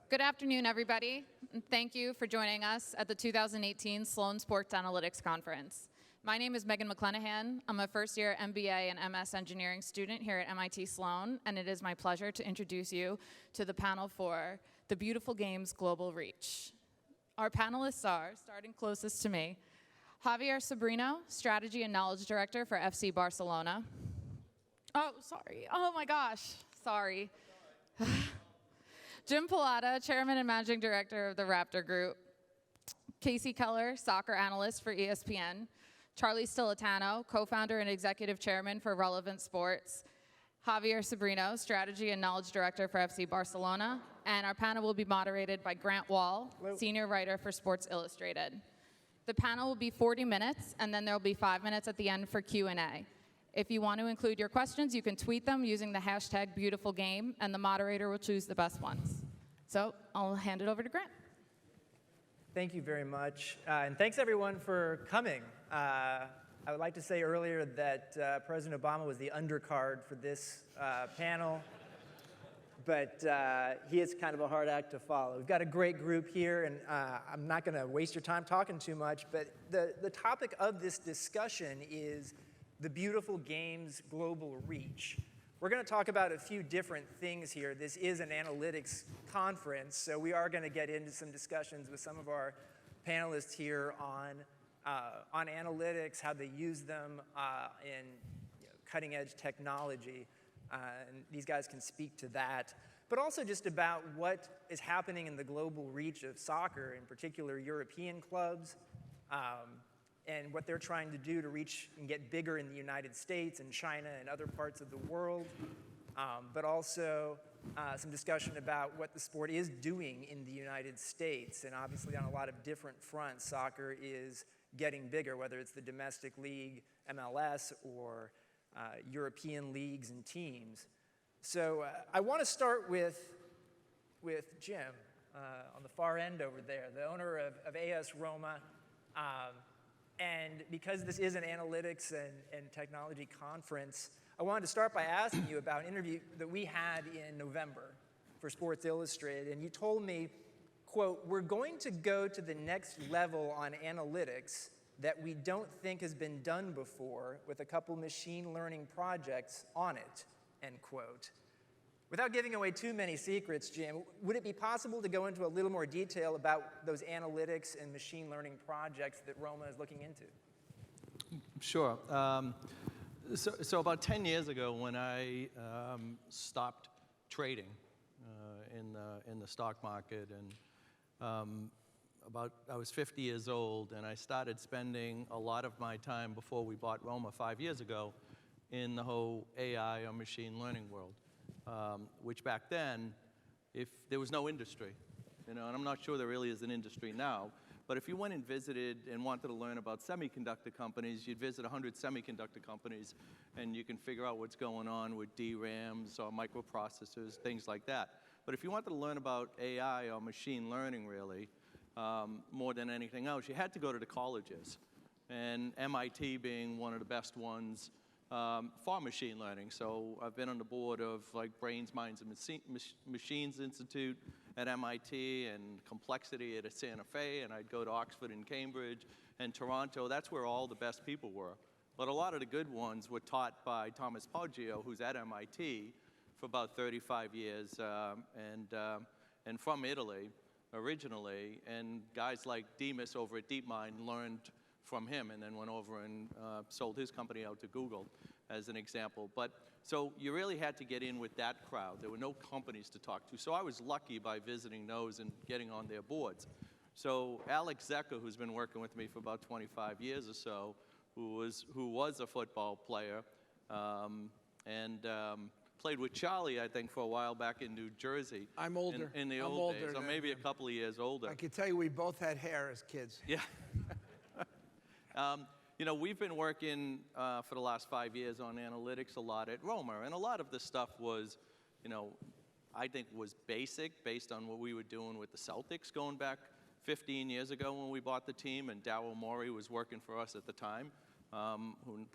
Good afternoon, everybody. And thank you for joining us at the 2018 Sloan Sports Analytics Conference. My name is Megan McClenahan. I'm a first-year MBA and MS engineering student here at MIT Sloan, and it is my pleasure to introduce you to the panel for the Beautiful Game's Global Reach. Our panelists are, starting closest to me, Javier Sobrino, Strategy and Knowledge Director for FC Barcelona. Oh, sorry. Oh, my gosh. Sorry. Jim Pilata, Chairman and Managing Director of the Raptor Group. Casey Keller, Soccer Analyst for ESPN. Charlie Stilitano, Co-Founder and Executive Chairman for Relevant Sports. Javier Sobrino, Strategy and Knowledge Director for FC Barcelona. And our panel will be moderated by Grant Wall, Senior Writer for Sports Illustrated. The panel will be 40 minutes, and then there will be 5 minutes at the end for Q&A. If you want to include your questions, you can tweet them using the hashtag #BeautifulGame, and the moderator will choose the best ones. So I'll hand it over to Grant. Thank you very much, and thanks everyone for coming. I would like to say earlier that President Obama was the undercard for this panel, but he is kind of a hard act to follow. We've got a great group here, and I'm not going to waste your time talking too much, but the topic of this discussion is the Beautiful Game's global reach. We're going to talk about a few different things here. This is an analytics conference, so we are going to get into some discussions with some of our panelists here on analytics, how they use them in cutting-edge technology, and these guys can speak to that. But also just about what is happening in the global reach of soccer, in particular European clubs, and what they're trying to do to reach and get bigger in the United States and China and other parts of the world, but also some discussion about what the sport is doing in the United States. And obviously on a lot of different fronts, soccer is getting bigger, whether it's the domestic league, MLS, or European leagues and teams. So I want to start with Jim on the far end over there, the owner of AS Roma. And because this is an analytics and technology conference, I wanted to start by asking you about an interview that we had in November for Sports Illustrated. And you told me, quote, "We're going to go to the next level on analytics that we don't think has been done before with a couple machine learning projects on it," end quote. Without giving away too many secrets, Jim, would it be possible to go into a little more detail about those analytics and machine learning projects that Roma is looking into? Sure. So about 10 years ago, when I stopped trading in the stock market, and I was 50 years old, and I started spending a lot of my time before we bought Roma 5 years ago in the whole AI or machine learning world. Which back then, if there was no industry, and I'm not sure there really is an industry now, but if you went and visited and wanted to learn about semiconductor companies, you'd visit 100 semiconductor companies, and you can figure out what's going on with DRAMs or microprocessors, things like that. But if you wanted to learn about AI or machine learning, really, more than anything else, you had to go to the colleges, and MIT being one of the best ones for machine learning. So I've been on the board of Brains, Minds, and Machines Institute at MIT, and Complexity at Santa Fe, and I'd go to Oxford and Cambridge and Toronto. That's where all the best people were. But a lot of the good ones were taught by Thomas Poggio, who's at MIT for about 35 years, and from Italy originally, and guys like Demis over at DeepMind learned from him, and then went over and sold his company out to Google, as an example. But so you really had to get in with that crowd. There were no companies to talk to. So I was lucky by visiting those and getting on their boards. So Alex Zecker, who's been working with me for about 25 years or so, who was a football player, and played with Charlie, I think, for a while back in New Jersey. I'm older. In the old days, or maybe a couple of years older. I can tell you we both had hair as kids. Yeah. We've been working for the last 5 years on analytics a lot at Roma, and a lot of the stuff was, I think was basic, based on what we were doing with the Celtics going back 15 years ago when we bought the team, and Daryl Morey was working for us at the time,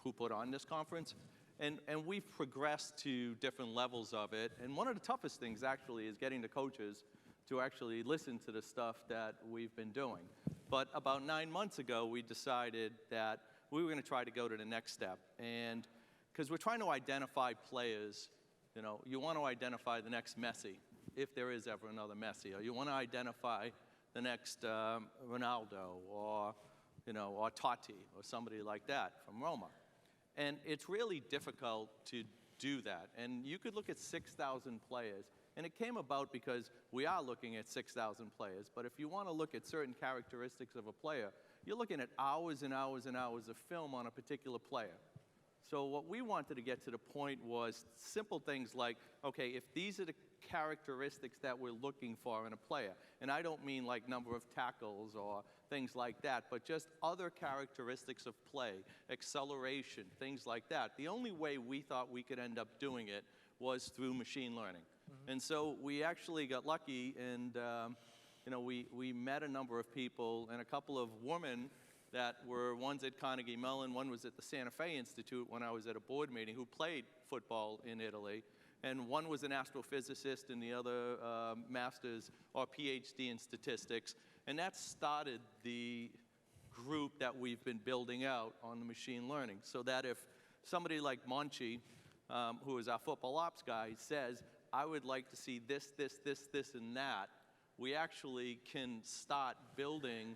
who put on this conference. And we've progressed to different levels of it, and one of the toughest things, actually, is getting the coaches to actually listen to the stuff that we've been doing. But about 9 months ago, we decided that we were going to try to go to the next step. And because we're trying to identify players, you know, you want to identify the next Messi, if there is ever another Messi, or you want to identify the next Ronaldo, or, you know, or Totti, or somebody like that from Roma. And it's really difficult to do that. And you could look at 6,000 players, and it came about because we are looking at 6,000 players. But if you want to look at certain characteristics of a player, you're looking at hours and hours and hours of film on a particular player. So what we wanted to get to the point was simple things like, okay, if these are the characteristics that we're looking for in a player, and I don't mean like number of tackles or things like that, but just other characteristics of play, acceleration, things like that. The only way we thought we could end up doing it was through machine learning. Mm-hmm. And so we actually got lucky, and you know, we met a number of people, and a couple of women that were, one's at Carnegie Mellon, one was at the Santa Fe Institute when I was at a board meeting, who played football in Italy. And one was an astrophysicist, and the other master's or PhD in statistics. And that started the group that we've been building out on the machine learning, so that if somebody like Monchi, who is our football ops guy, says, I would like to see this, this, this, this, and that, we actually can start building,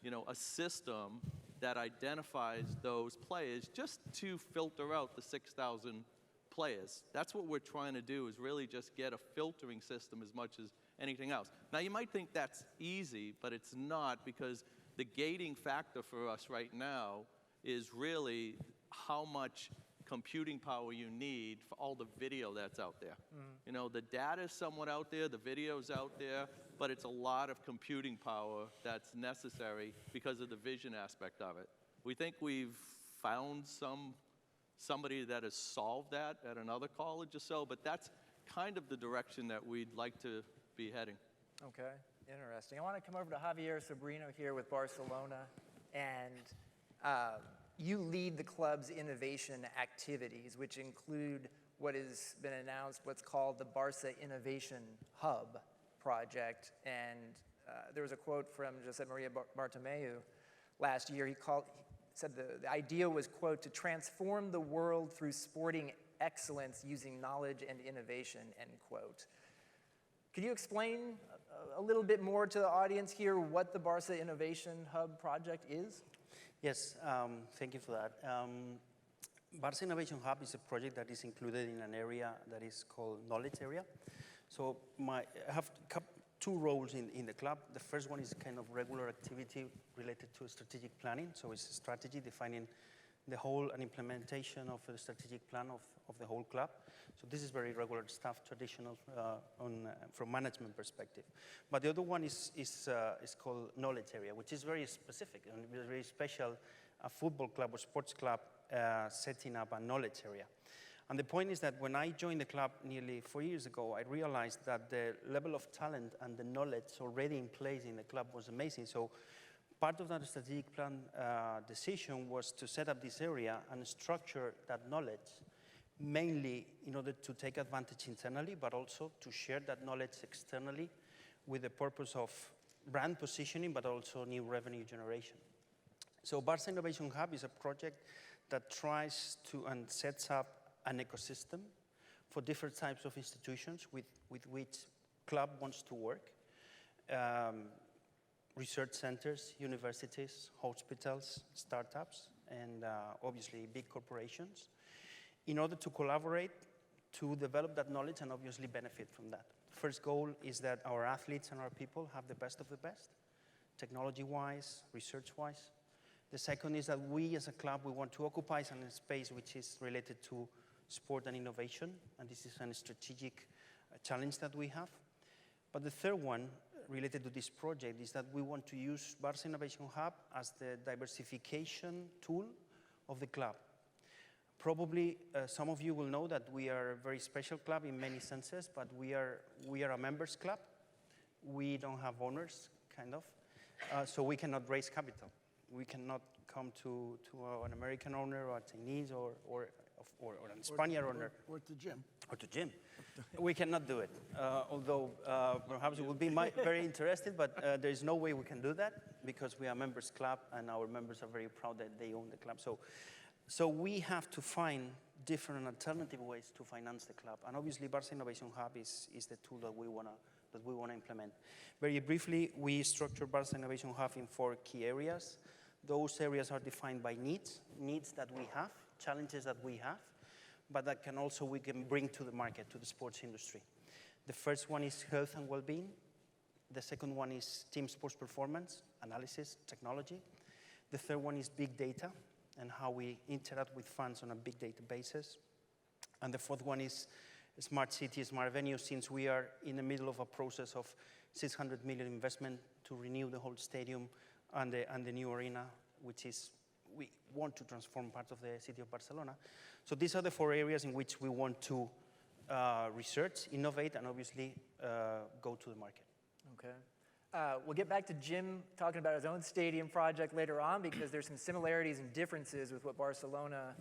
you know, a system that identifies those players just to filter out the 6,000 players. That's what we're trying to do, is really just get a filtering system as much as anything else. Now, you might think that's easy, but it's not, because the gating factor for us right now is really how much computing power you need for all the video that's out there. You know, the data's somewhat out there, the video's out there, but it's a lot of computing power that's necessary because of the vision aspect of it. We think we've found somebody that has solved that at another college or so, but that's kind of the direction that we'd like to be heading. Okay, interesting. I want to come over to Javier Sobrino here with Barcelona, and you lead the club's innovation activities, which include what has been announced, what's called the Barça Innovation Hub project. And there was a quote from Jose Maria Bartomeu last year. He said the idea was, quote, to transform the world through sporting excellence using knowledge and innovation, end quote. Could you explain a little bit more to the audience here what the Barça Innovation Hub project is? Yes, thank you for that. Barça Innovation Hub is a project that is included in an area that is called Knowledge Area. So I have two roles in the club. The first one is kind of regular activity related to strategic planning. So it's a strategy defining the whole and implementation of the strategic plan of the whole club. So this is very regular stuff, traditional from management perspective. But the other one is called Knowledge Area, which is very specific and very special. A football club or sports club setting up a knowledge area. And the point is that when I joined the club nearly 4 years ago, I realized that the level of talent and the knowledge already in place in the club was amazing. So part of that strategic plan decision was to set up this area and structure that knowledge, mainly in order to take advantage internally, but also to share that knowledge externally with the purpose of brand positioning, but also new revenue generation. So Barça Innovation Hub is a project that tries to and sets up an ecosystem for different types of institutions with which club wants to work. Research centers, universities, hospitals, startups, and obviously big corporations, in order to collaborate to develop that knowledge and obviously benefit from that. First goal is that our athletes and our people have the best of the best, technology-wise, research-wise. The second is that we as a club, we want to occupy some space which is related to sport and innovation, and this is a strategic challenge that we have. But the third one, related to this project, is that we want to use Barça Innovation Hub as the diversification tool of the club. Probably some of you will know that we are a very special club in many senses, but we are a members club. We don't have owners, kind of, so we cannot raise capital. We cannot come to an American owner or a Chinese or or a Spaniard owner, Or to Jim. or to Jim. We cannot do it, although perhaps it would be very interesting, but there is no way we can do that because we are a members club and our members are very proud that they own the club. So we have to find different alternative ways to finance the club. And obviously, Barça Innovation Hub is the tool that we wanna implement. Very briefly, we structure Barça Innovation Hub in 4 key areas. Those areas are defined by needs that we have, challenges that we have, but that we can bring to the market, to the sports industry. The first one is health and well-being. The second one is team sports performance, analysis, technology. The third one is big data and how we interact with fans on a big data basis. And the fourth one is smart city, smart venue, since we are in the middle of a process of 600 million investment to renew the whole stadium and the new arena, which is, we want to transform part of the city of Barcelona. So these are the 4 areas in which we want to research, innovate, and obviously go to the market. Okay. We'll get back to Jim talking about his own stadium project later on because there's some similarities and differences with what Barcelona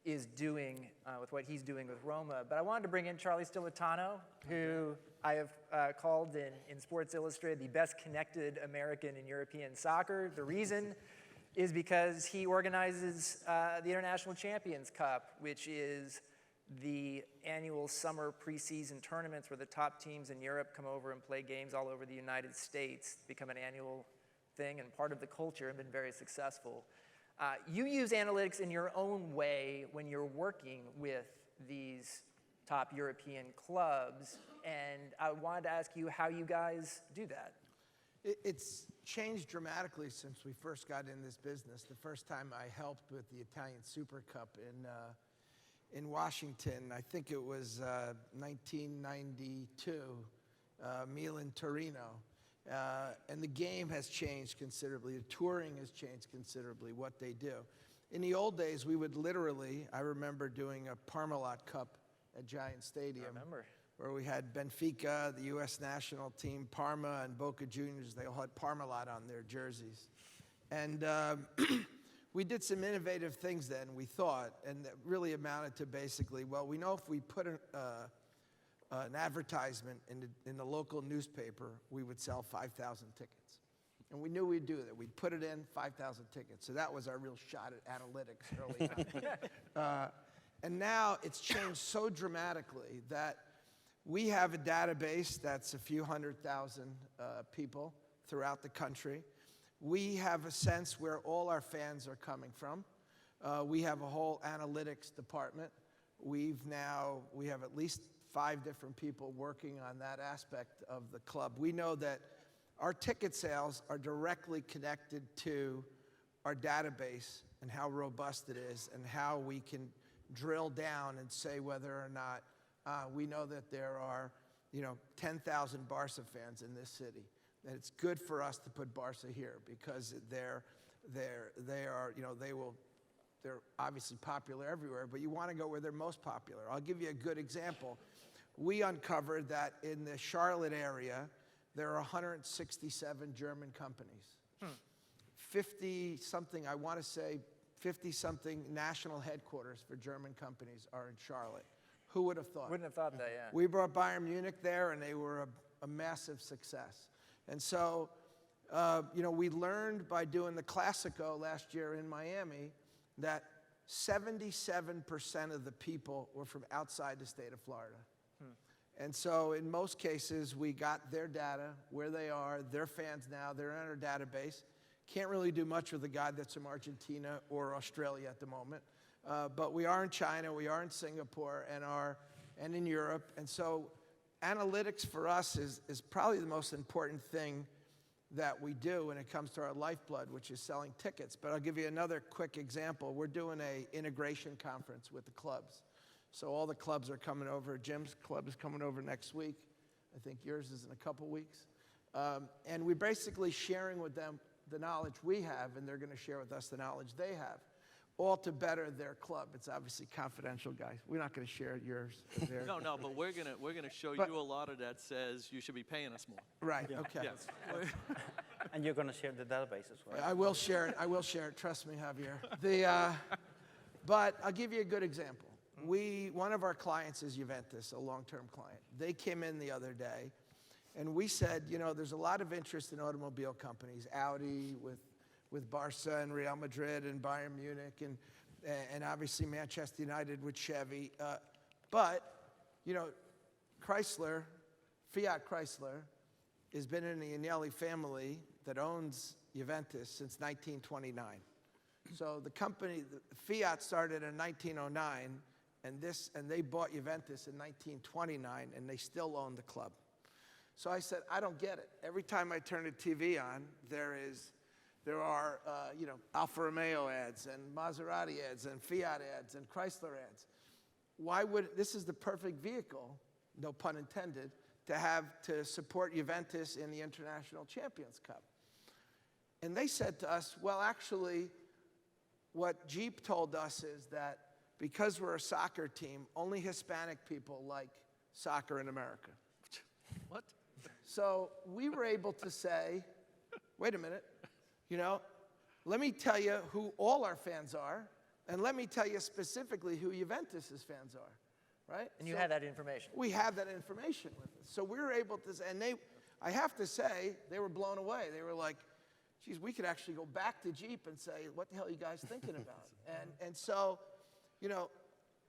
is doing, with what he's doing with Roma. But I wanted to bring in Charlie Stilitano, who I have called in Sports Illustrated the best connected American in European soccer. The reason is because he organizes the International Champions Cup, which is the annual summer preseason tournaments where the top teams in Europe come over and play games all over the United States, become an annual thing and part of the culture, and been very successful. You use analytics in your own way when you're working with these top European clubs, and I wanted to ask you how you guys do that. It's changed dramatically since we first got in this business. The first time I helped with the Italian Super Cup in Washington, I think it was 1992, Milan-Torino. And the game has changed considerably. The touring has changed considerably, what they do. In the old days, we would literally, I remember doing a Parmalat Cup at Giant Stadium. I remember. Where we had Benfica, the U.S. national team, Parma, and Boca Juniors. They all had Parmalat on their jerseys. And we did some innovative things then, we thought, and that really amounted to basically, well, we know if we put an advertisement in the local newspaper, we would sell 5,000 tickets. And we knew we'd do that. We'd put it in, 5,000 tickets. So that was our real shot at analytics early on. And now it's changed so dramatically that we have a database that's a few 100,000 people throughout the country. We have a sense where all our fans are coming from. We have a whole analytics department. We have at least 5 different people working on that aspect of the club. We know that our ticket sales are directly connected to our database and how robust it is and how we can drill down and say whether or not we know that there are, 10,000 Barça fans in this city. And it's good for us to put Barça here because they're obviously popular everywhere, but you want to go where they're most popular. I'll give you a good example. We uncovered that in the Charlotte area, there are 167 German companies. 50-something, I want to say 50-something national headquarters for German companies are in Charlotte. Who would have thought? Wouldn't have thought that, yeah. We brought Bayern Munich there, and they were a massive success. And so, we learned by doing the Classico last year in Miami that 77% of the people were from outside the state of Florida. And so in most cases, we got their data, where they are, their fans now, they're in our database. Can't really do much with a guy that's from Argentina or Australia at the moment. But we are in China, we are in Singapore, and in Europe. And so analytics for us is probably the most important thing that we do when it comes to our lifeblood, which is selling tickets. But I'll give you another quick example. We're doing an integration conference with the clubs. So all the clubs are coming over. Jim's club is coming over next week. I think yours is in a couple weeks. And we're basically sharing with them the knowledge we have, and they're going to share with us the knowledge they have, all to better their club. It's obviously confidential, guys. We're not going to share yours. No, but we're gonna show you a lot of that says you should be paying us more. Right. Okay. Yes. And you're going to share the database as well. I will share it. Trust me, Javier. But I'll give you a good example. one of our clients is Juventus, a long-term client. They came in the other day, and we said, you know, there's a lot of interest in automobile companies, Audi with Barça and Real Madrid and Bayern Munich, and obviously Manchester United with Chevy. But, you know, Chrysler, Fiat Chrysler, has been in the Agnelli family that owns Juventus since 1929. So the company, Fiat started in 1909, and they bought Juventus in 1929, and they still own the club. So I said, I don't get it. Every time I turn the TV on, there are you know, Alfa Romeo ads and Maserati ads and Fiat ads and Chrysler ads. Why would, this is the perfect vehicle, no pun intended, to support Juventus in the International Champions Cup. And they said to us, well, actually, what Jeep told us is that because we're a soccer team, only Hispanic people like soccer in America. What? So we were able to say, wait a minute, you know, let me tell you who all our fans are, and let me tell you specifically who Juventus's fans are, right? And you had that information. We have that information with us. So we were able to, and I have to say, they were blown away. They were like, geez, we could actually go back to Jeep and say, what the hell are you guys thinking about? And so, you know,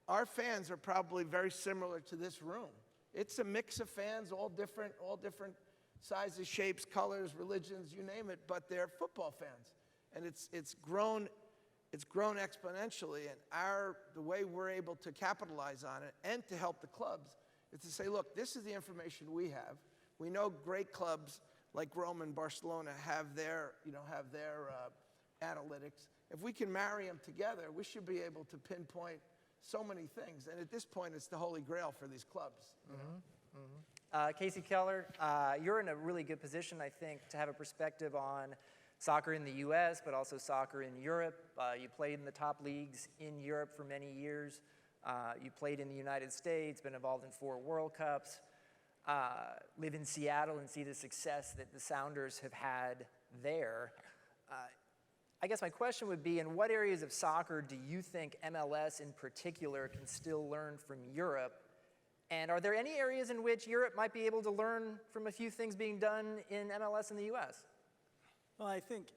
our fans are probably very similar to this room. It's a mix of fans, all different sizes, shapes, colors, religions, you name it, but they're football fans. And it's grown exponentially, and the way we're able to capitalize on it and to help the clubs is to say, look, this is the information we have. We know great clubs like Rome and Barcelona have their analytics. If we can marry them together, we should be able to pinpoint so many things. And at this point, it's the holy grail for these clubs. Casey Keller, you're in a really good position, I think, to have a perspective on soccer in the U.S., but also soccer in Europe. You played in the top leagues in Europe for many years. You played in the United States, been involved in 4 World Cups. Live in Seattle and see the success that the Sounders have had there. I guess my question would be, in what areas of soccer do you think MLS in particular can still learn from Europe? And are there any areas in which Europe might be able to learn from a few things being done in MLS in the US? Well, I think,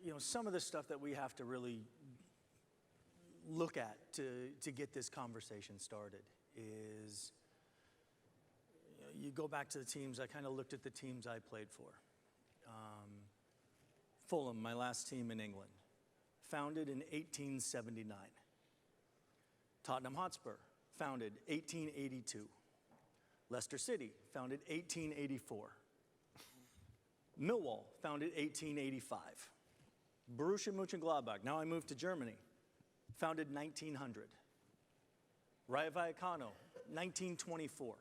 you know, some of the stuff that we have to really look at to get this conversation started is, you go back to the teams. I kind of looked at the teams I played for. Fulham, my last team in England, founded in 1879. Tottenham Hotspur, founded 1882. Leicester City, founded 1884. Millwall, founded 1885. Borussia Mönchengladbach, now I moved to Germany, founded 1900. Rayo Vallecano, 1924.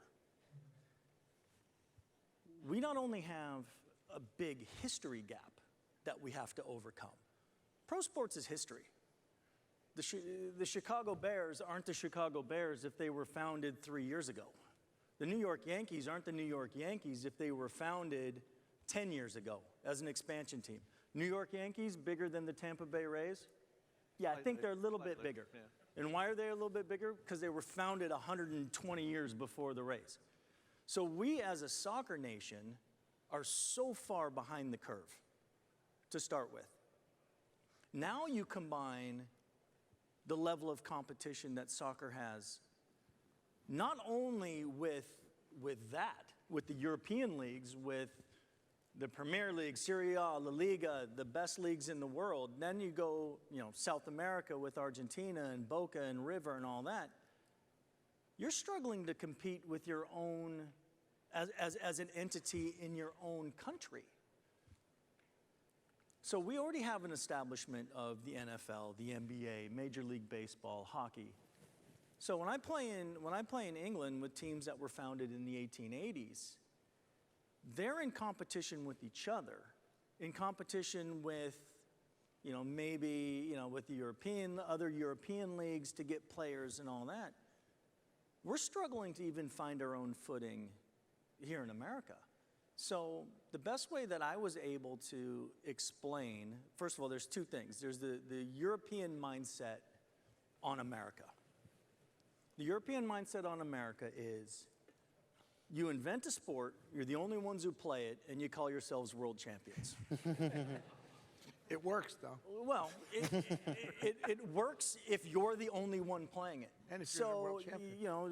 We not only have a big history gap that we have to overcome. Pro sports is history. The Chicago Bears aren't the Chicago Bears if they were founded 3 years ago. The New York Yankees aren't the New York Yankees if they were founded 10 years ago as an expansion team. New York Yankees bigger than the Tampa Bay Rays? Yeah, I think they're a little bit bigger. Yeah. And why are they a little bit bigger? Because they were founded 120 years before the Rays. So we as a soccer nation are so far behind the curve to start with. Now you combine the level of competition that soccer has, not only with the European leagues, with the Premier League, Serie A, La Liga, the best leagues in the world. Then you go, you know, South America with Argentina and Boca and River and all that. You're struggling to compete with your own, as an entity in your own country. So we already have an establishment of the NFL, the NBA, Major League Baseball, hockey. So when I play in England with teams that were founded in the 1880s, they're in competition with each other, in competition with, you know, maybe, you know, with the other European leagues to get players and all that. We're struggling to even find our own footing here in America. So the best way that I was able to explain, first of all, there's 2 things. There's the European mindset on America. The European mindset on America is you invent a sport, you're the only ones who play it, and you call yourselves world champions. It works, though. Well, it works if you're the only one playing it. And if you're the world So, champion. you know,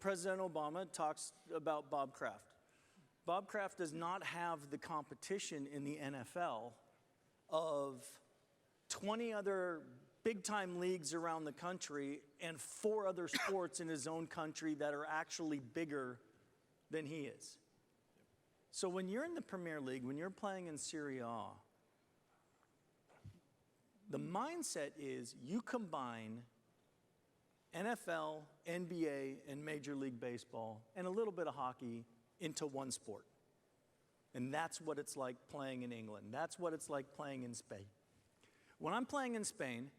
President Obama talks about Bob Kraft. Bob Kraft does not have the competition in the NFL of 20 other big-time leagues around the country and 4 other sports in his own country that are actually bigger than he is. So when you're in the Premier League, when you're playing in Serie A, the mindset is you combine NFL, NBA, and Major League Baseball, and a little bit of hockey into one sport. And that's what it's like playing in England. That's what it's like playing in Spain. When I'm playing in Spain,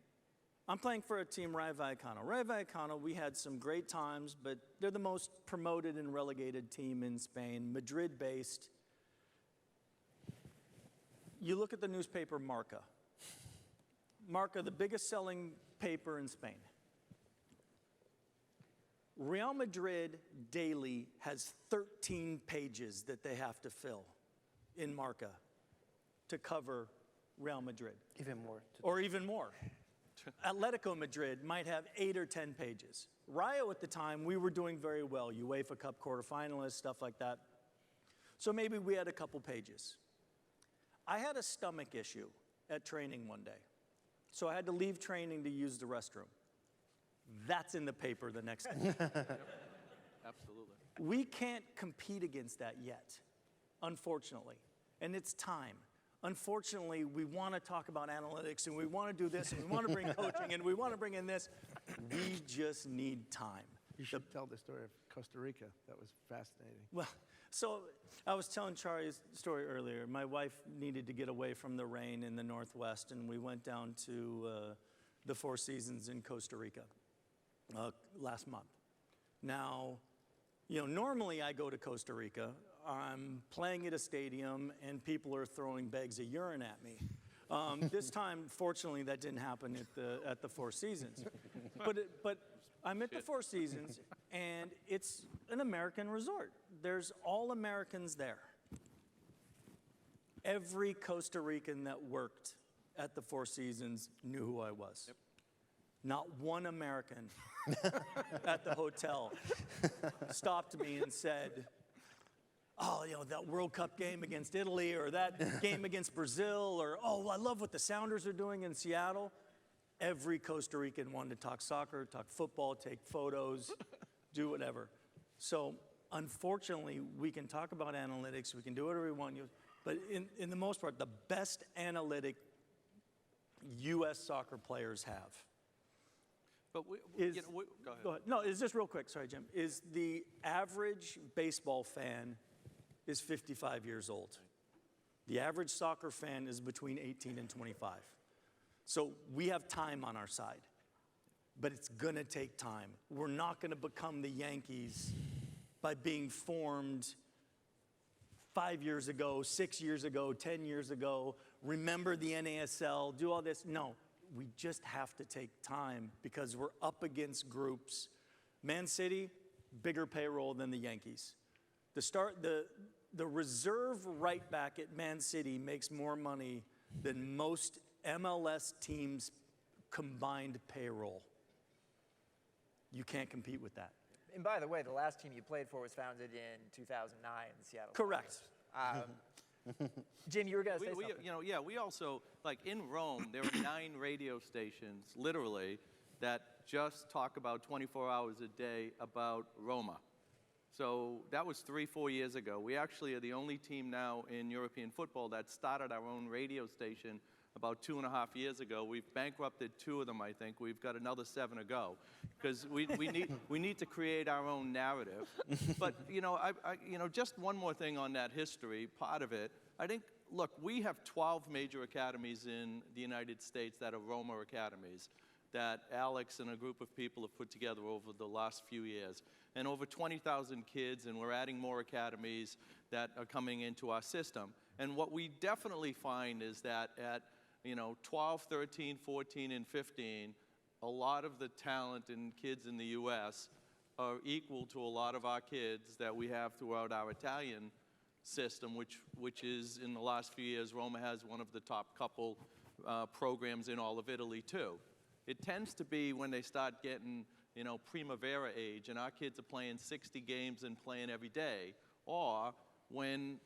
I'm playing for a team, Rayo Vallecano. Rayo Vallecano, we had some great times, but they're the most promoted and relegated team in Spain, Madrid-based. You look at the newspaper Marca. Marca, the biggest selling paper in Spain. Real Madrid daily has 13 pages that they have to fill in Marca to cover Real Madrid. Even more. Or even more. Atletico Madrid might have 8 or 10 pages. Rayo at the time, we were doing very well. UEFA Cup quarterfinalists, stuff like that. So maybe we had a couple pages. I had a stomach issue at training one day. So I had to leave training to use the restroom. That's in the paper the next day. Absolutely. We can't compete against that yet, unfortunately. And it's time. Unfortunately, we want to talk about analytics, and we want to do this, and we want to bring coaching, and we want to bring in this. We just need time. You should tell the story of Costa Rica. That was fascinating. Well, so I was telling Charlie's story earlier. My wife needed to get away from the rain in the Northwest, and we went down to the Four Seasons in Costa Rica last month. Now, you know, normally I go to Costa Rica. I'm playing at a stadium, and people are throwing bags of urine at me. This time, fortunately, that didn't happen at the Four Seasons. But I'm at the Four Seasons, and it's an American resort. There's all Americans there. Every Costa Rican that worked at the Four Seasons knew who I was. Yep. Not one American at the hotel stopped me and said, oh, you know, that World Cup game against Italy, or that game against Brazil, or, oh, I love what the Sounders are doing in Seattle. Every Costa Rican wanted to talk soccer, talk football, take photos, do whatever. So unfortunately, we can talk about analytics, we can do whatever we want, but in the most part, the best analytic U.S. soccer players have. But Go ahead. No, it's just real quick, sorry, Jim. Is the average baseball fan is 55 years old. The average soccer fan is between 18 and 25. So we have time on our side, but it's gonna take time. We're not gonna become the Yankees by being formed 5 years ago, 6 years ago, 10 years ago, remember the NASL, do all this. No, we just have to take time because we're up against groups. Man City, bigger payroll than the Yankees. The reserve right back at Man City makes more money than most MLS teams' combined payroll. You can't compete with that. And by the way, the last team you played for was founded in 2009, the Seattle. Correct. Jim, you were going to say something. We also, like in Rome, there are 9 radio stations, literally, that just talk about 24 hours a day about Roma. So that was 3-4 years ago. We actually are the only team now in European football that started our own radio station about 2.5 years ago. We've bankrupted 2 of them, I think. We've got another 7 to go because we need to create our own narrative. But just one more thing on that history part of it. I think, look, we have 12 major academies in the United States that are Roma academies that Alex and a group of people have put together over the last few years. And over 20,000 kids, and we're adding more academies that are coming into our system. And what we definitely find is that at 12, 13, 14, and 15, a lot of the talent in kids in the U.S. are equal to a lot of our kids that we have throughout our Italian system, which is, in the last few years, Roma has one of the top couple programs in all of Italy, too. It tends to be when they start getting, you know, primavera age, and our kids are playing 60 games and playing every day, or when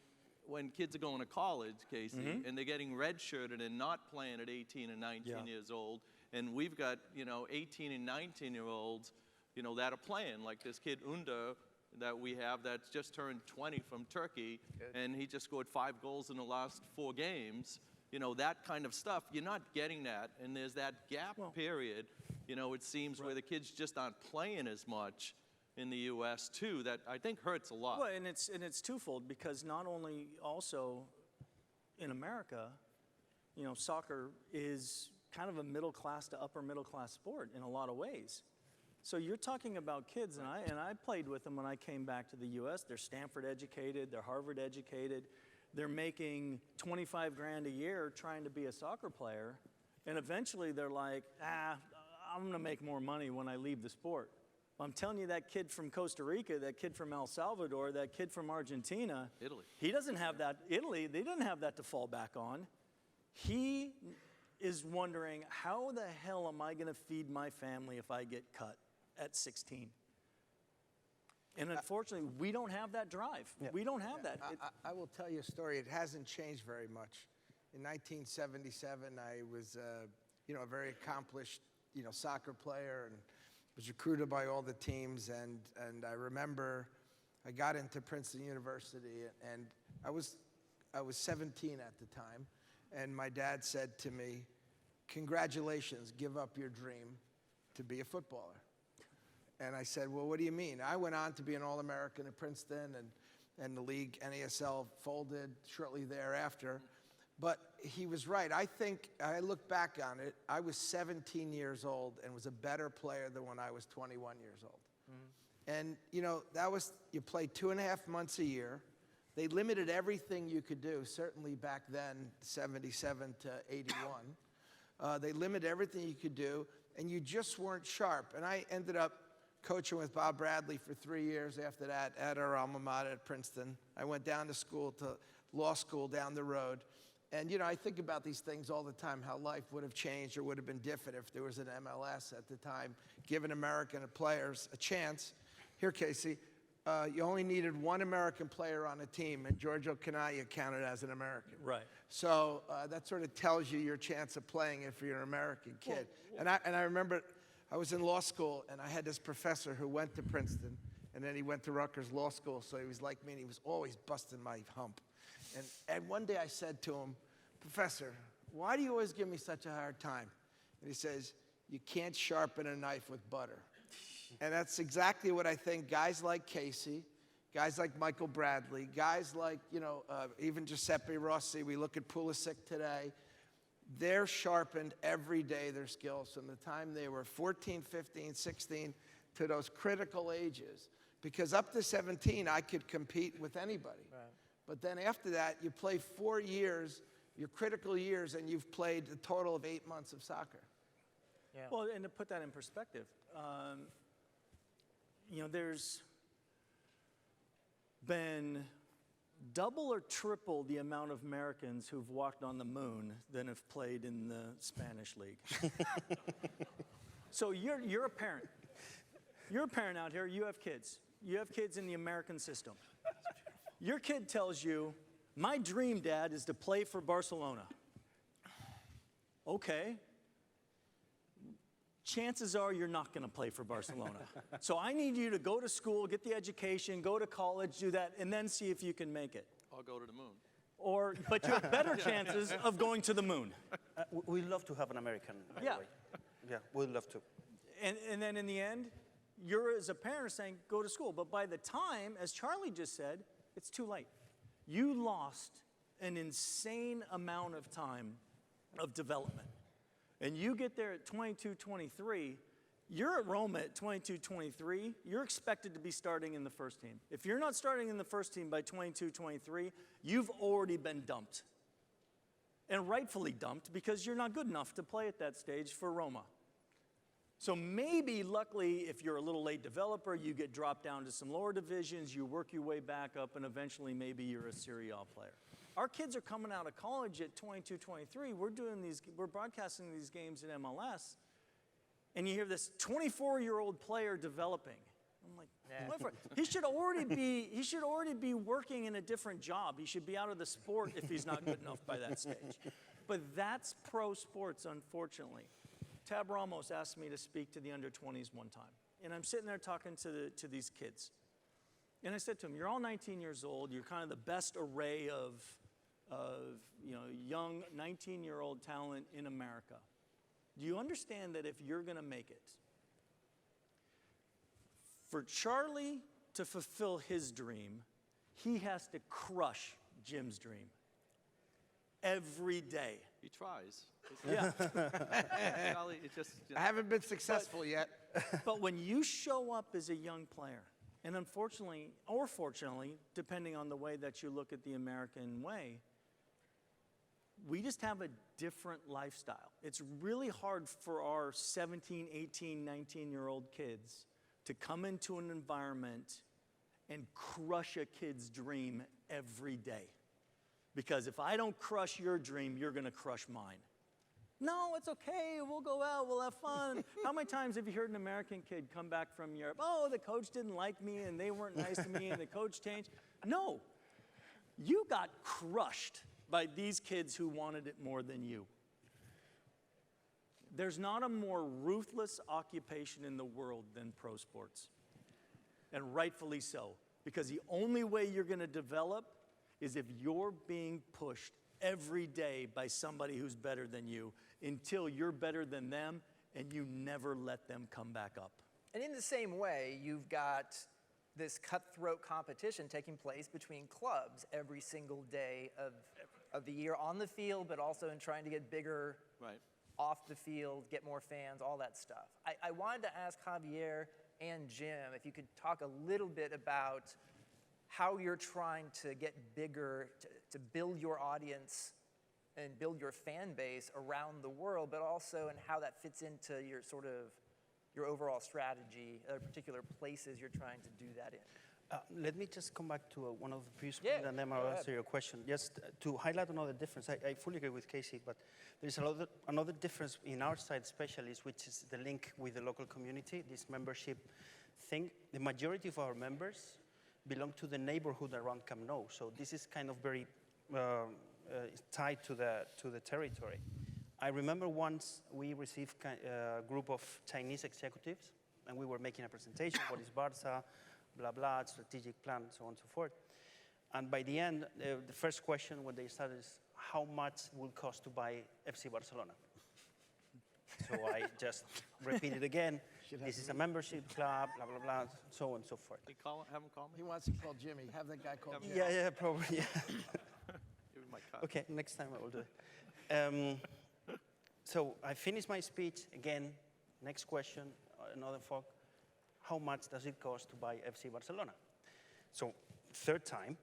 kids are going to college, Casey, and they're getting redshirted and not playing at 18 and 19 years old, and we've got, you know, 18 and 19-year-olds, you know, that are playing, like this kid Under that we have that's just turned 20 from Turkey, and he just scored 5 goals in the last 4 games. You know, that kind of stuff, you're not getting that, and there's that gap period, you know, it seems, where the kids just aren't playing as much in the U.S. too, that I think hurts a lot. Well, and it's twofold, because not only also in America, you know, soccer is kind of a middle class to upper middle class sport in a lot of ways. So you're talking about kids, and I played with them when I came back to the U.S. They're Stanford educated, they're Harvard educated, they're making 25 grand a year trying to be a soccer player, and eventually they're like, I'm going to make more money when I leave the sport. I'm telling you, that kid from Costa Rica, that kid from El Salvador, that kid from Argentina, Italy. He doesn't have that. Italy, they didn't have that to fall back on. He is wondering, how the hell am I going to feed my family if I get cut at 16? And unfortunately, we don't have that drive. We don't have that. I will tell you a story. It hasn't changed very much. In 1977, I was, you know, a very accomplished, you know, soccer player, and was recruited by all the teams. And I remember I got into Princeton University, and I was 17 at the time, and my dad said to me, "Congratulations, give up your dream to be a footballer." And I said, "Well, what do you mean?" I went on to be an All-American at Princeton, and the league, NASL, folded shortly thereafter. But he was right. I think, I look back on it, I was 17 years old and was a better player than when I was 21 years old. And, you know, that was, you played 2.5 months a year. They limited everything you could do, certainly back then, 77 to 81. They limited everything you could do, and you just weren't sharp. And I ended up coaching with Bob Bradley for 3 years after that at our alma mater at Princeton. I went down to school, to law school down the road. And, you know, I think about these things all the time, how life would have changed or would have been different if there was an MLS at the time, giving American players a chance. Here, Casey, you only needed one American player on a team, and Giorgio Canaglia counted as an American. Right. So that sort of tells you your chance of playing if you're an American kid. And I remember I was in law school, and I had this professor who went to Princeton, and then he went to Rutgers Law School, so he was like me, and he was always busting my hump. And one day I said to him, "Professor, why do you always give me such a hard time?" And he says, "You can't sharpen a knife with butter." And that's exactly what I think guys like Casey, guys like Michael Bradley, guys like, you know, even Giuseppe Rossi, we look at Pulisic today, they're sharpened every day, their skills, from the time they were 14, 15, 16 to those critical ages. Because up to 17, I could compete with anybody. Right. But then after that, you play 4 years, your critical years, and you've played a total of 8 months of soccer. Yeah. Well, and to put that in perspective, you know, there's been double or triple the amount of Americans who've walked on the moon than have played in the Spanish league. So you're a parent. You're a parent out here. You have kids. You have kids in the American system. Your kid tells you, "My dream, Dad, is to play for Barcelona." Okay. Chances are you're not going to play for Barcelona. So I need you to go to school, get the education, go to college, do that, and then see if you can make it. Or go to the moon. But you have better chances of going to the moon. We'd love to have an American, by the way. Yeah, we'd love to. And then in the end, you're, as a parent, saying, go to school. But by the time, as Charlie just said, it's too late. You lost an insane amount of time of development. And you get there at 22, 23, you're at Roma at 22, 23, you're expected to be starting in the first team. If you're not starting in the first team by 22, 23, you've already been dumped. And rightfully dumped, because you're not good enough to play at that stage for Roma. So maybe, luckily, if you're a little late developer, you get dropped down to some lower divisions, you work your way back up, and eventually maybe you're a Serie A player. Our kids are coming out of college at 22, 23. We're broadcasting these games in MLS, and you hear this 24-year-old player developing. I'm like, he should already be working in a different job. He should be out of the sport if he's not good enough by that stage. But that's pro sports, unfortunately. Tab Ramos asked me to speak to the under-20s one time, and I'm sitting there talking to these kids. And I said to them, you're all 19 years old. You're kind of the best array of young 19-year-old talent in America. Do you understand that if you're going to make it, for Charlie to fulfill his dream, he has to crush Jim's dream every day? He tries. Yeah. Charlie, it's just, I haven't been successful yet. But when you show up as a young player, and unfortunately, or fortunately, depending on the way that you look at the American way, we just have a different lifestyle. It's really hard for our 17, 18, 19-year-old kids to come into an environment and crush a kid's dream every day. Because if I don't crush your dream, you're going to crush mine. No, it's okay. We'll go out. We'll have fun. How many times have you heard an American kid come back from Europe? Oh, the coach didn't like me, and they weren't nice to me, and the coach changed. No. You got crushed by these kids who wanted it more than you. There's not a more ruthless occupation in the world than pro sports. And rightfully so. Because the only way you're going to develop is if you're being pushed every day by somebody who's better than you until you're better than them and you never let them come back up. And in the same way, you've got this cutthroat competition taking place between clubs every single day of the year on the field, but also in trying to get bigger off the field, get more fans, all that stuff. I wanted to ask Javier and Jim if you could talk a little bit about how you're trying to get bigger, to build your audience and build your fan base around the world, but also in how that fits into your your overall strategy, particular places you're trying to do that in. Let me just come back to one of the previous points, and then I'll answer your question. Just to highlight another difference, I fully agree with Casey, but there's another difference in our side especially, which is the link with the local community, this membership thing. The majority of our members belong to the neighborhood around Camp Nou, so this is kind of very tied to the territory. I remember once we received a group of Chinese executives, and we were making a presentation, what is Barça, blah, blah, strategic plan, so on and so forth. And by the end, the first question when they started is, how much will it cost to buy FC Barcelona? So I just repeated again, this is a membership club, blah, blah, blah, so on and so forth. Have him call me? He wants to call Jimmy. Have that guy call Jimmy. Yeah, probably, yeah. Give me my card. Okay, next time I will do it. So I finished my speech. Again, next question, another folk. How much does it cost to buy FC Barcelona? So third time.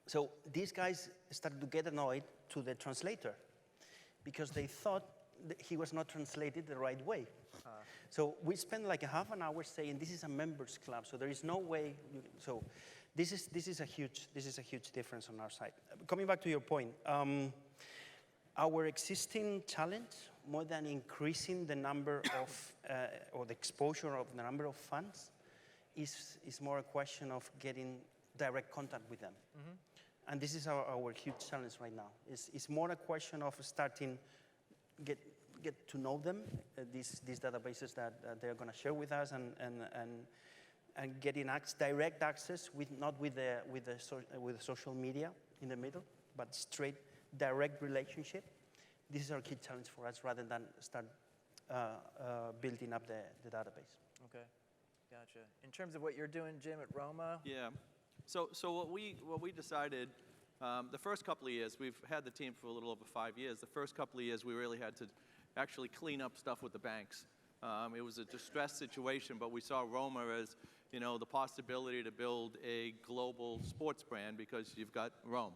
So these guys started to get annoyed to the translator because they thought that he was not translated the right way. So we spent like a half an hour saying this is a members club, so there is no way. So this is a huge difference on our side. Coming back to your point, our existing challenge, more than increasing the number of or the exposure of the number of fans, is more a question of getting direct contact with them. Mm-hmm. And this is our huge challenge right now. It's more a question of starting get to know them, these databases that they're going to share with us, and getting direct access not with the social media in the middle, but straight direct relationship. This is our key challenge for us, rather than start building up the database. Okay, gotcha. In terms of what you're doing, Jim, at Roma? Yeah. So what we decided, the first couple of years, we've had the team for a little over 5 years. The first couple of years, we really had to actually clean up stuff with the banks. It was a distressed situation, but we saw Roma as, the possibility to build a global sports brand because you've got Rome.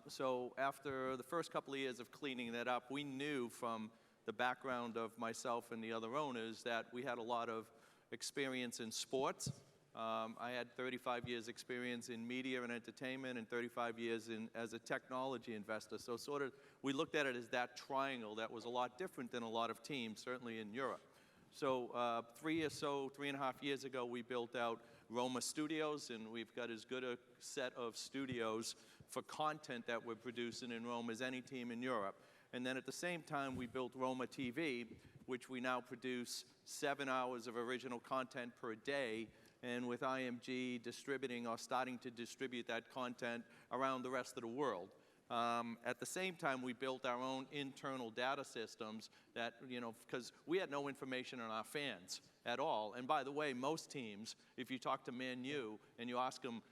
So after the first couple of years of cleaning that up, we knew from the background of myself and the other owners, that we had a lot of experience in sports. I had 35 years experience in media and entertainment and 35 years as a technology investor. So sort of, we looked at it as that triangle that was a lot different than a lot of teams, certainly in Europe. So 3.5 years ago, we built out Roma Studios, and we've got as good a set of studios for content that we're producing in Rome as any team in Europe. And then at the same time, we built Roma TV, which we now produce 7 hours of original content per day, and with IMG distributing or starting to distribute that content around the rest of the world. At the same time, we built our own internal data systems that, because we had no information on our fans at all. And by the way, most teams, if you talk to Man U and you ask them,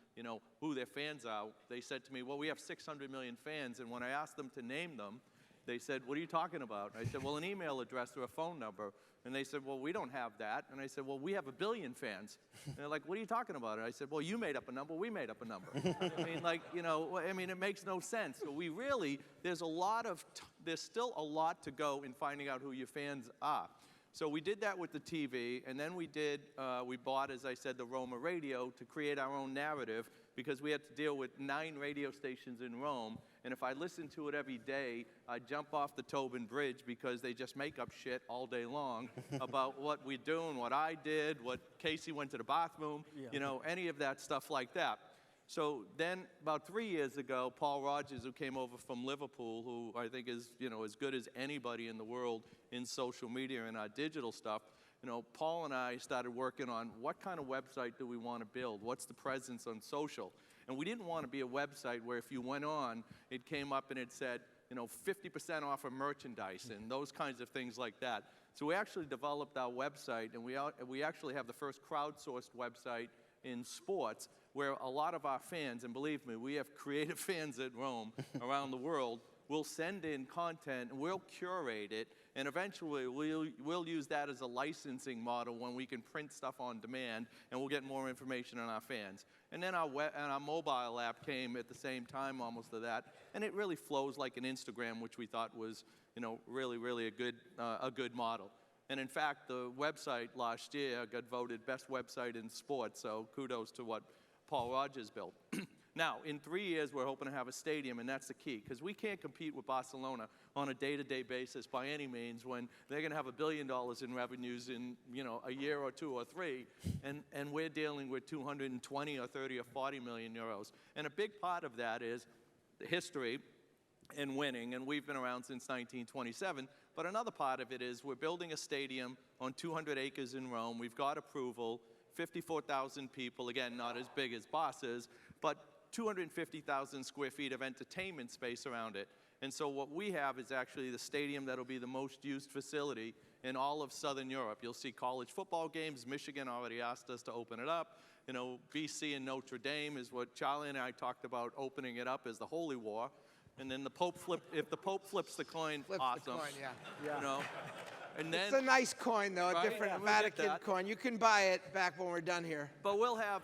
who their fans are, they said to me, well, we have 600 million fans. And when I asked them to name them, they said, what are you talking about? I said, well, an email address or a phone number. And they said, well, we don't have that. And I said, well, we have 1 billion fans. And they're like, what are you talking about? And I said, well, you made up a number, we made up a number. It makes no sense. So we really, there's still a lot to go in finding out who your fans are. So we did that with the TV, and then we bought, as I said, the Roma radio to create our own narrative, because we had to deal with 9 radio stations in Rome. And if I listened to it every day, I'd jump off the Tobin Bridge, because they just make up shit all day long about what we're doing, what I did, what Casey went to the bathroom, any of that stuff like that. So then about 3 years ago, Paul Rogers, who came over from Liverpool, who I think is as good as anybody in the world in social media and our digital stuff, Paul and I started working on what kind of website do we want to build? What's the presence on social? And we didn't want to be a website where if you went on, it came up and it said, 50% off of merchandise and those kinds of things like that. So we actually developed our website, and we actually have the first crowdsourced website in sports, where a lot of our fans, and believe me, we have creative fans at Rome around the world, will send in content, and we'll curate it, and eventually we'll use that as a licensing model when we can print stuff on demand, and we'll get more information on our fans. And then our mobile app came at the same time almost to that, and it really flows like an Instagram, which we thought was really a good model. And in fact, the website last year got voted best website in sports, so kudos to what Paul Rogers built. Now, in 3 years, we're hoping to have a stadium, and that's the key, because we can't compete with Barcelona on a day-to-day basis by any means when they're going to have $1 billion in revenues in a year or 2 or 3, and we're dealing with 220 or 30 or 40 million euros. And a big part of that is the history and winning, and we've been around since 1927. But another part of it is we're building a stadium on 200 acres in Rome. We've got approval, 54,000 people, again, not as big as Barca's, but 250,000 square feet of entertainment space around it. And so what we have is actually the stadium that'll be the most used facility in all of Southern Europe. You'll see college football games. Michigan already asked us to open it up. BC and Notre Dame is what Charlie and I talked about, opening it up as the Holy War. And then if the Pope flips the coin, awesome. The coin, yeah. And then, it's a nice coin, though, a different Vatican coin. You can buy it back when we're done here. But we'll have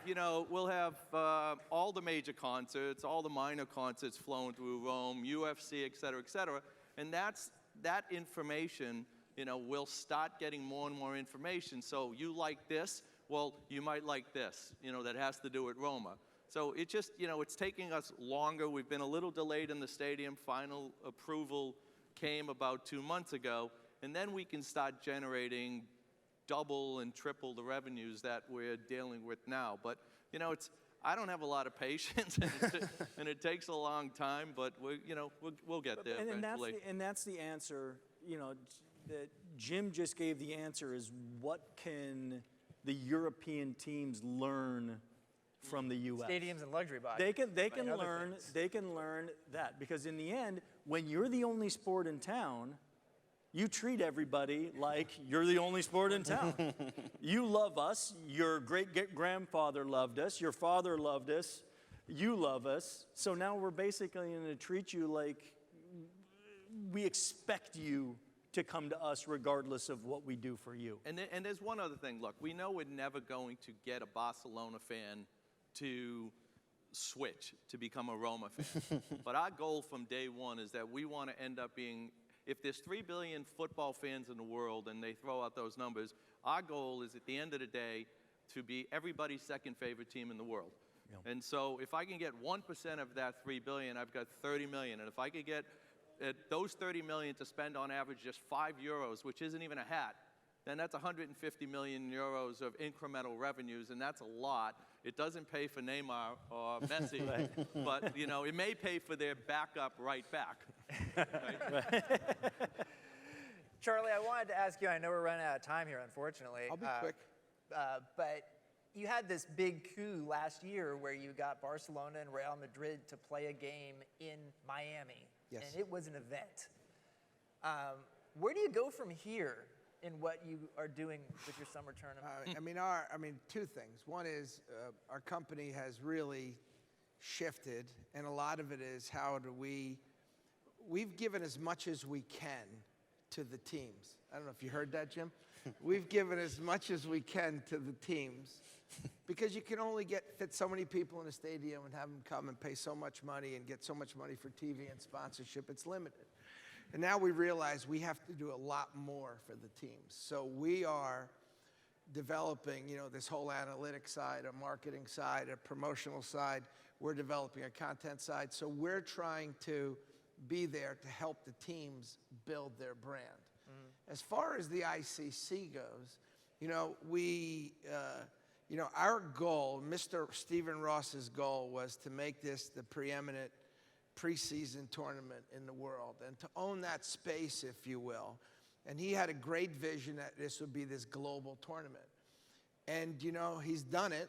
all the major concerts, all the minor concerts flowing through Rome, UFC, et cetera, and that information, we'll start getting more and more information. So you like this, well, you might like this, that has to do with Roma. So it just, it's taking us longer. We've been a little delayed in the stadium. Final approval came about 2 months ago. And then we can start generating double and triple the revenues that we're dealing with now. But, I don't have a lot of patience, and it takes a long time, but we'll get there eventually. And that's the answer, that Jim just gave the answer, is what can the European teams learn from the U.S.? Stadiums and luxury boxes. They can learn that, because in the end, when you're the only sport in town, you treat everybody like you're the only sport in town. You love us. Your great-grandfather loved us. Your father loved us. You love us. So now we're basically going to treat you like we expect you to come to us regardless of what we do for you. And there's one other thing. Look, we know we're never going to get a Barcelona fan to switch to become a Roma fan. But our goal from day one is that we want to end up being if there's 3 billion football fans in the world and they throw out those numbers, our goal is at the end of the day to be everybody's second favorite team in the world. And so if I can get 1% of that 3 billion, I've got 30 million. And if I could get those 30 million to spend on average just €5, which isn't even a hat, then that's 150 million euros of incremental revenues, and that's a lot. It doesn't pay for Neymar or Messi, but you know, it may pay for their backup right back. Right? Charlie, I wanted to ask you, I know we're running out of time here, unfortunately. I'll be quick. But you had this big coup last year where you got Barcelona and Real Madrid to play a game in Miami. Yes. And it was an event. Where do you go from here in what you are doing with your summer tournament? I mean, two things. One is our company has really shifted, and a lot of it is how do we've given as much as we can to the teams. I don't know if you heard that, Jim. We've given as much as we can to the teams because you can only fit so many people in a stadium and have them come and pay so much money and get so much money for TV and sponsorship. It's limited. And now we realize we have to do a lot more for the teams. So we are developing, you know, this whole analytics side, a marketing side, a promotional side. We're developing a content side. So we're trying to be there to help the teams build their brand. As far as the ICC goes, you know, our goal, Mr. Stephen Ross's goal, was to make this the preeminent preseason tournament in the world and to own that space, if you will. And he had a great vision that this would be this global tournament. And, you know, he's done it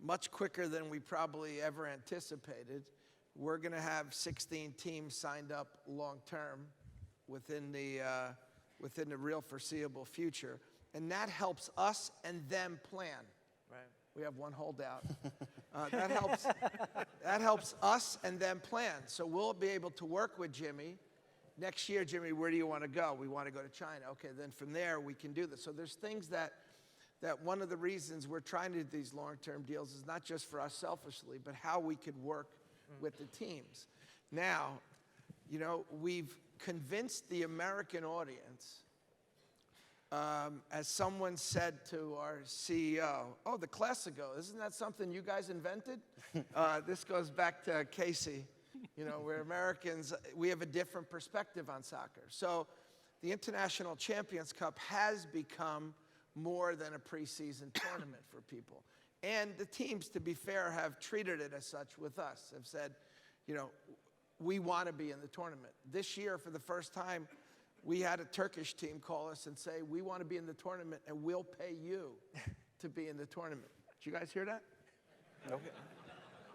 much quicker than we probably ever anticipated. We're going to have 16 teams signed up long term within the real foreseeable future. And that helps us and them plan. Right. We have one holdout. That helps us and them plan. So we'll be able to work with Jimmy. Next year, Jimmy, where do you want to go? We want to go to China. Okay, then from there we can do this. So there's things that one of the reasons we're trying to do these long-term deals is not just for us selfishly, but how we could work with the teams. Now, you know, we've convinced the American audience, as someone said to our CEO, oh, the Classico, isn't that something you guys invented? This goes back to Casey. You know, we're Americans, we have a different perspective on soccer. So the International Champions Cup has become more than a preseason tournament for people. And the teams, to be fair, have treated it as such with us, have said, you know, we want to be in the tournament. This year, for the first time, we had a Turkish team call us and say, we want to be in the tournament and we'll pay you to be in the tournament. Did you guys hear that? No.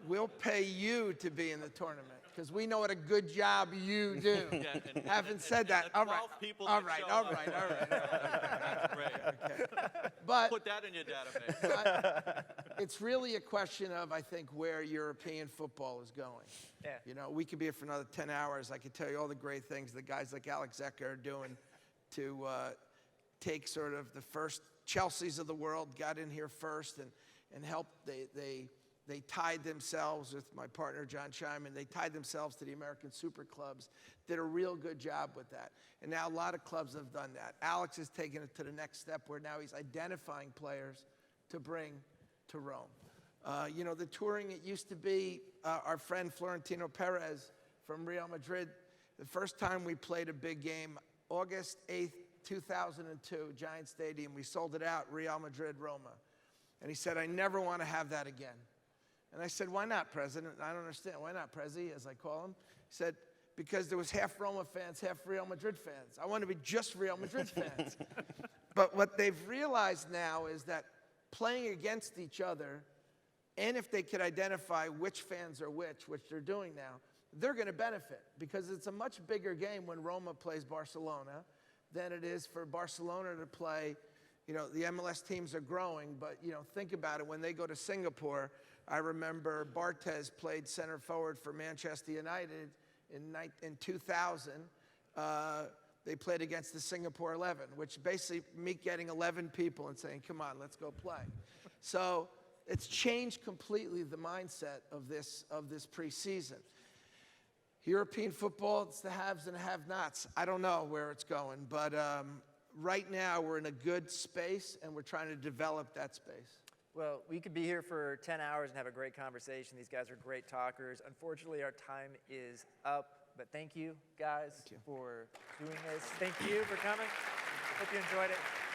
We'll pay you to be in the tournament because we know what a good job you do. Yeah, Having said that, all right, all right. That's great. Okay. But Put that in your database. it's really a question of, I think, where European football is going. Yeah. You know, we could be here for another 10 hours. I could tell you all the great things that guys like Alex Zecker are doing to take sort of the first Chelseas of the world, got in here first and helped. They tied themselves with my partner, John Scheinman. They tied themselves to the American super clubs, did a real good job with that. And now a lot of clubs have done that. Alex has taken it to the next step where now he's identifying players to bring to Rome. You know, the touring, it used to be our friend Florentino Perez from Real Madrid. The first time we played a big game, August 8th, 2002, Giant Stadium. We sold it out, Real Madrid, Roma. And he said, I never want to have that again. And I said, why not, President? I don't understand. Why not, Prezi, as I call him? He said, because there was half Roma fans, half Real Madrid fans. I want to be just Real Madrid fans. But what they've realized now is that playing against each other, and if they could identify which fans are which they're doing now, they're going to benefit because it's a much bigger game when Roma plays Barcelona than it is for Barcelona to play. You know, the MLS teams are growing, but, you know, think about it. When they go to Singapore, I remember Barthez played center forward for Manchester United in 2000. They played against the Singapore 11, which basically me getting 11 people and saying, come on, let's go play. So – it's changed completely the mindset of this preseason. European football, it's the haves and have-nots. I don't know where it's going, but right now we're in a good space, and we're trying to develop that space. Well, we could be here for 10 hours and have a great conversation. These guys are great talkers. Unfortunately, our time is up, but thank you, guys, for doing this. Thank you for coming. Hope you enjoyed it.